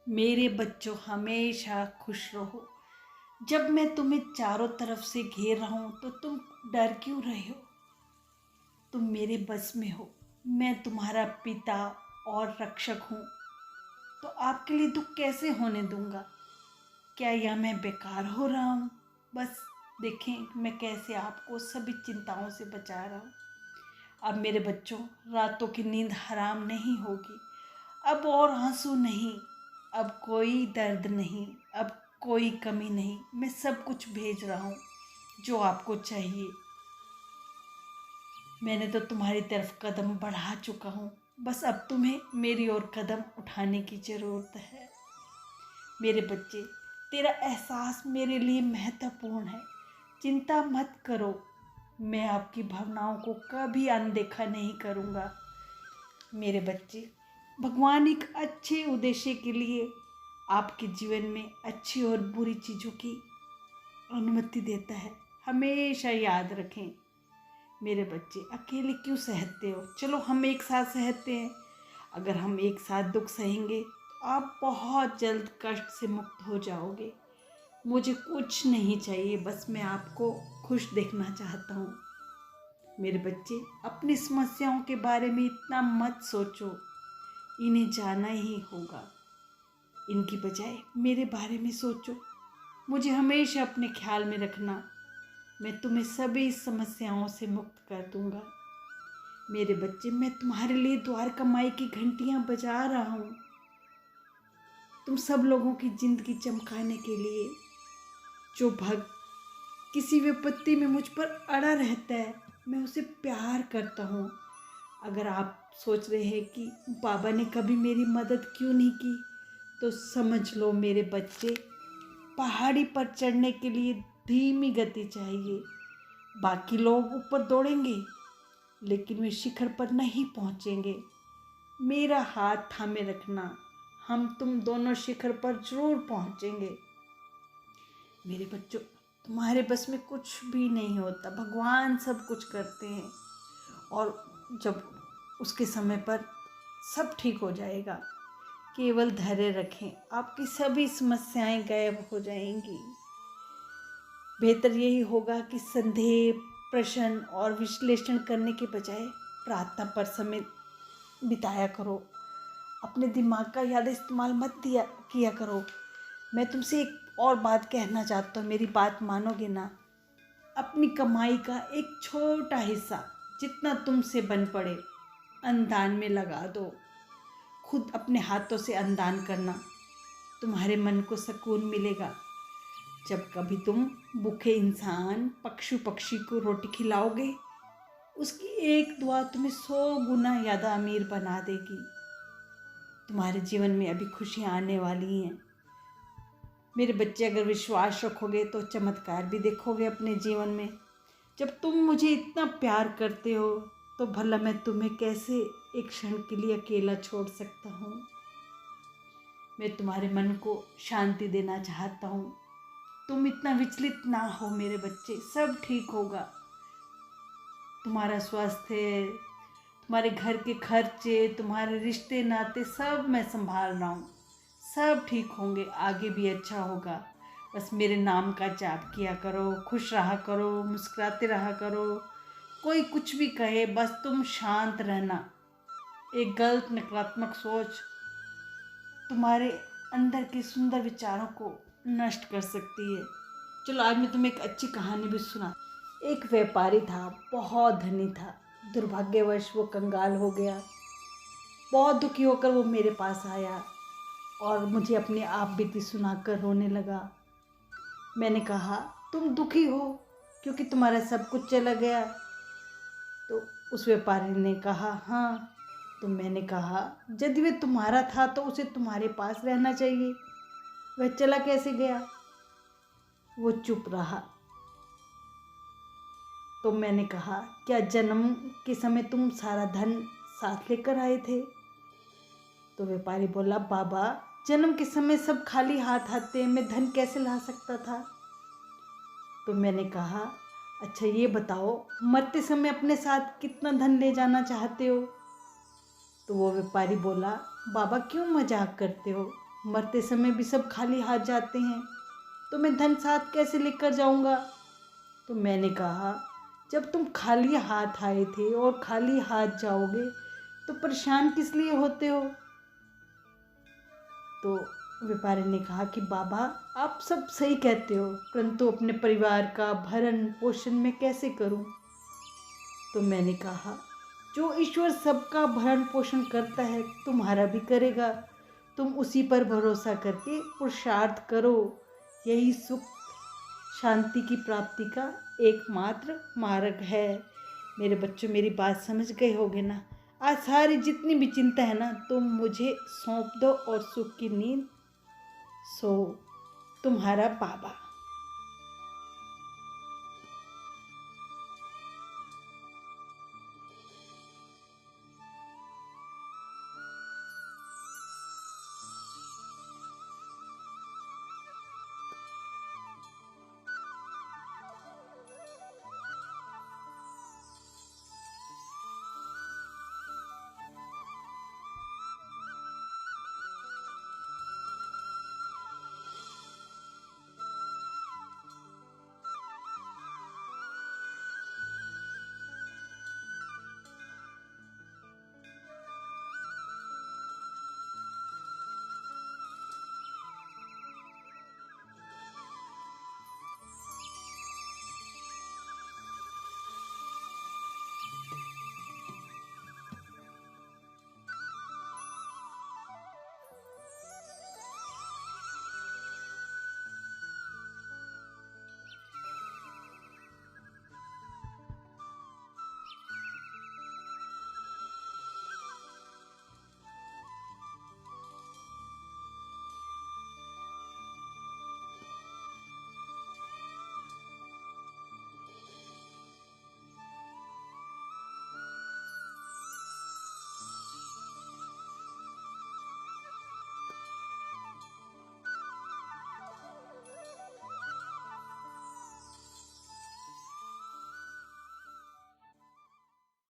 मेरे बच्चों हमेशा खुश रहो। जब मैं तुम्हें चारों तरफ से घेर रहा हूँ तो तुम डर क्यों रहे हो? तुम मेरे बस में हो। मैं तुम्हारा पिता और रक्षक हूँ, तो आपके लिए दुख कैसे होने दूंगा? क्या यह मैं बेकार हो रहा हूँ? बस देखें मैं कैसे आपको सभी चिंताओं से बचा रहा हूँ। अब मेरे बच्चों, रातों की नींद हराम नहीं होगी। अब और आंसू नहीं, अब कोई दर्द नहीं, अब कोई कमी नहीं। मैं सब कुछ भेज रहा हूँ जो आपको चाहिए। मैंने तो तुम्हारी तरफ कदम बढ़ा चुका हूँ, बस अब तुम्हें मेरी ओर कदम उठाने की ज़रूरत है। मेरे बच्चे, तेरा एहसास मेरे लिए महत्वपूर्ण है। चिंता मत करो, मैं आपकी भावनाओं को कभी अनदेखा नहीं करूँगा। मेरे बच्चे, भगवान एक अच्छे उद्देश्य के लिए आपके जीवन में अच्छी और बुरी चीज़ों की अनुमति देता है। हमेशा याद रखें। मेरे बच्चे, अकेले क्यों सहते हो? चलो हम एक साथ सहते हैं। अगर हम एक साथ दुख सहेंगे तो आप बहुत जल्द कष्ट से मुक्त हो जाओगे। मुझे कुछ नहीं चाहिए, बस मैं आपको खुश देखना चाहता हूँ। मेरे बच्चे, अपनी समस्याओं के बारे में इतना मत सोचो, इन्हें जाना ही होगा। इनकी बजाय मेरे बारे में सोचो। मुझे हमेशा अपने ख्याल में रखना। मैं तुम्हें सभी समस्याओं से मुक्त कर दूंगा। मेरे बच्चे, मैं तुम्हारे लिए द्वार कमाई की घंटियां बजा रहा हूँ। तुम सब लोगों की जिंदगी चमकाने के लिए। जो भक्त किसी विपत्ति में मुझ पर अड़ा रहता है, मैं उसे प्यार करता हूँ। अगर आप सोच रहे हैं कि बाबा ने कभी मेरी मदद क्यों नहीं की, तो समझ लो मेरे बच्चे, पहाड़ी पर चढ़ने के लिए धीमी गति चाहिए। बाकी लोग ऊपर दौड़ेंगे, लेकिन वे शिखर पर नहीं पहुँचेंगे। मेरा हाथ थामे रखना, हम तुम दोनों शिखर पर जरूर पहुँचेंगे। मेरे बच्चों, तुम्हारे बस में कुछ भी नहीं होता। भगवान सब कुछ करते हैं, और जब उसके समय पर सब ठीक हो जाएगा। केवल धैर्य रखें, आपकी सभी समस्याएं गायब हो जाएंगी। बेहतर यही होगा कि संदेह, प्रश्न और विश्लेषण करने के बजाय प्रार्थना पर समय बिताया करो। अपने दिमाग का ज़्यादा इस्तेमाल मत किया करो। मैं तुमसे एक और बात कहना चाहता हूँ, मेरी बात मानोगे ना? अपनी कमाई का एक छोटा हिस्सा, जितना तुमसे बन पड़े, अन्नदान में लगा दो। खुद अपने हाथों से अन्नदान करना, तुम्हारे मन को सुकून मिलेगा। जब कभी तुम भूखे इंसान, पशु पक्षी को रोटी खिलाओगे, उसकी एक दुआ तुम्हें 100 गुना ज़्यादा अमीर बना देगी। तुम्हारे जीवन में अभी खुशियाँ आने वाली हैं। मेरे बच्चे, अगर विश्वास रखोगे तो चमत्कार भी देखोगे अपने जीवन में। जब तुम मुझे इतना प्यार करते हो, तो भला मैं तुम्हें कैसे एक क्षण के लिए अकेला छोड़ सकता हूँ? मैं तुम्हारे मन को शांति देना चाहता हूँ। तुम इतना विचलित ना हो मेरे बच्चे, सब ठीक होगा। तुम्हारा स्वास्थ्य, तुम्हारे घर के खर्चे, तुम्हारे रिश्ते नाते सब मैं संभाल रहा हूँ। सब ठीक होंगे, आगे भी अच्छा होगा। बस मेरे नाम का जाप किया करो, खुश रहा करो, मुस्कुराते रहा करो। कोई कुछ भी कहे, बस तुम शांत रहना। एक गलत नकारात्मक सोच तुम्हारे अंदर के सुंदर विचारों को नष्ट कर सकती है। चलो आज मैं तुम्हें एक अच्छी कहानी भी सुना। एक व्यापारी था, बहुत धनी था। दुर्भाग्यवश वो कंगाल हो गया। बहुत दुखी होकर वो मेरे पास आया और मुझे अपनी आप बीती सुनाकर रोने लगा। मैंने कहा, तुम दुखी हो क्योंकि तुम्हारा सब कुछ चला गया? तो उस व्यापारी ने कहा, हाँ। तो मैंने कहा, यदि वह तुम्हारा था तो उसे तुम्हारे पास रहना चाहिए, वह चला कैसे गया? वो चुप रहा। तो मैंने कहा, क्या जन्म के समय तुम सारा धन साथ लेकर आए थे? तो व्यापारी बोला, बाबा, जन्म के समय सब खाली हाथ आते हैं, मैं धन कैसे ला सकता था? तो मैंने कहा, अच्छा ये बताओ, मरते समय अपने साथ कितना धन ले जाना चाहते हो? तो वो व्यापारी बोला, बाबा क्यों मजाक करते हो? मरते समय भी सब खाली हाथ जाते हैं, तो मैं धन साथ कैसे लेकर जाऊंगा। तो मैंने कहा, जब तुम खाली हाथ आए थे और खाली हाथ जाओगे तो परेशान किस लिए होते हो। तो व्यापारी ने कहा कि बाबा, आप सब सही कहते हो, परंतु अपने परिवार का भरण पोषण मैं कैसे करूं। तो मैंने कहा, जो ईश्वर सबका भरण पोषण करता है तुम्हारा भी करेगा। तुम उसी पर भरोसा करके पुरुषार्थ करो। यही सुख शांति की प्राप्ति का एकमात्र मार्ग है। मेरे बच्चों, मेरी बात समझ गए होगे ना। आज सारी जितनी भी चिंता है ना, तुम मुझे सौंप दो और सुख की नींद सो। तुम्हारा बाबा।